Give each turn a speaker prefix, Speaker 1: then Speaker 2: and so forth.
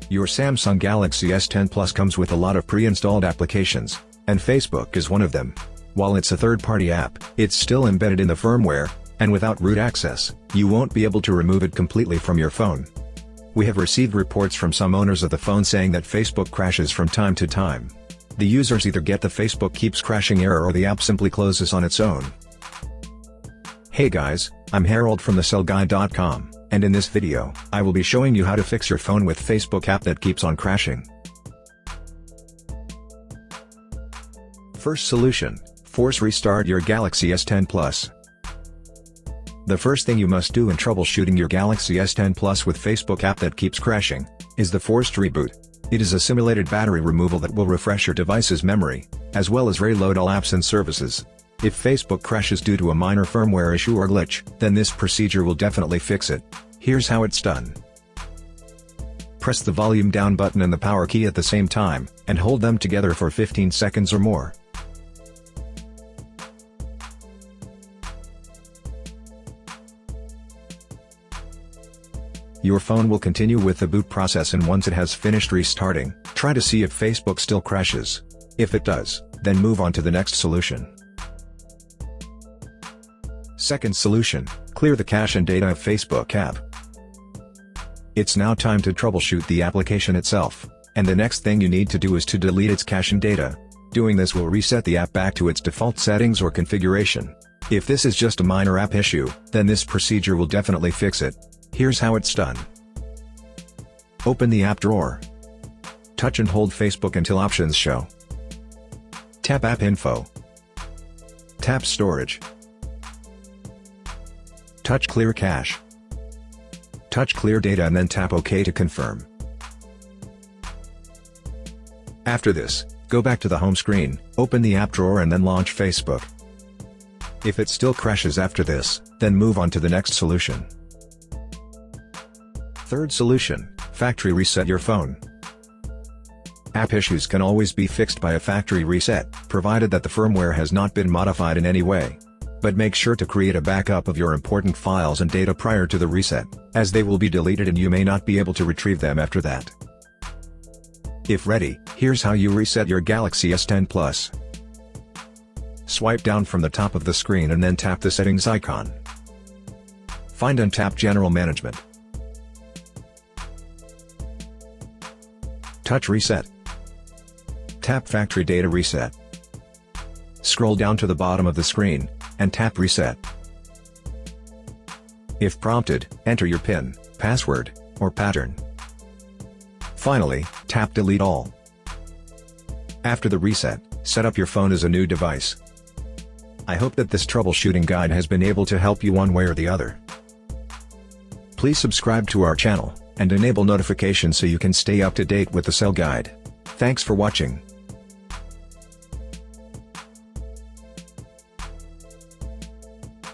Speaker 1: Your Samsung Galaxy S10 Plus comes with a lot of pre-installed applications, and Facebook is one of them. While it's a third-party app, it's still embedded in the firmware, and without root access, you won't be able to remove it completely from your phone. We have received reports from some owners of the phone saying that Facebook crashes from time to time. The users either get the Facebook keeps crashing error or the app simply closes on its own. Hey guys, I'm Harold from thecellguy.com, and in this video, I will be showing you how to fix your phone with Facebook app that keeps on crashing. First solution, force restart your Galaxy S10 Plus. The first thing you must do in troubleshooting your Galaxy S10 Plus with Facebook app that keeps crashing, is the forced reboot. It is a simulated battery removal that will refresh your device's memory, as well as reload all apps and services. If Facebook crashes due to a minor firmware issue or glitch, then this procedure will definitely fix it. Here's how it's done. Press the volume down button and the power key at the same time, and hold them together for 15 seconds or more. Your phone will continue with the boot process, and once it has finished restarting, try to see if Facebook still crashes. If it does, then move on to the next solution. Second solution, clear the cache and data of Facebook app. It's now time to troubleshoot the application itself, and the next thing you need to do is to delete its cache and data. Doing this will reset the app back to its default settings or configuration. If this is just a minor app issue, then this procedure will definitely fix it. Here's how it's done. Open the app drawer. Touch and hold Facebook until options show. Tap App Info. Tap Storage. Touch Clear Cache. Touch Clear Data and then tap OK to confirm. After this, go back to the home screen, open the app drawer and then launch Facebook. If it still crashes after this, then move on to the next solution. Third solution, factory reset your phone. App issues can always be fixed by a factory reset, provided that the firmware has not been modified in any way. But make sure to create a backup of your important files and data prior to the reset, as they will be deleted and you may not be able to retrieve them after that. If ready, here's how you reset your Galaxy S10 Plus. Swipe down from the top of the screen and then tap the settings icon. Find and tap General Management. Touch Reset. Tap Factory Data Reset. Scroll down to the bottom of the screen, and tap Reset. If prompted, enter your PIN, password, or pattern. Finally, tap Delete All. After the reset, set up your phone as a new device. I hope that this troubleshooting guide has been able to help you one way or the other. Please subscribe to our channel, and enable notifications so you can stay up to date with the Cell Guide. Thanks for watching.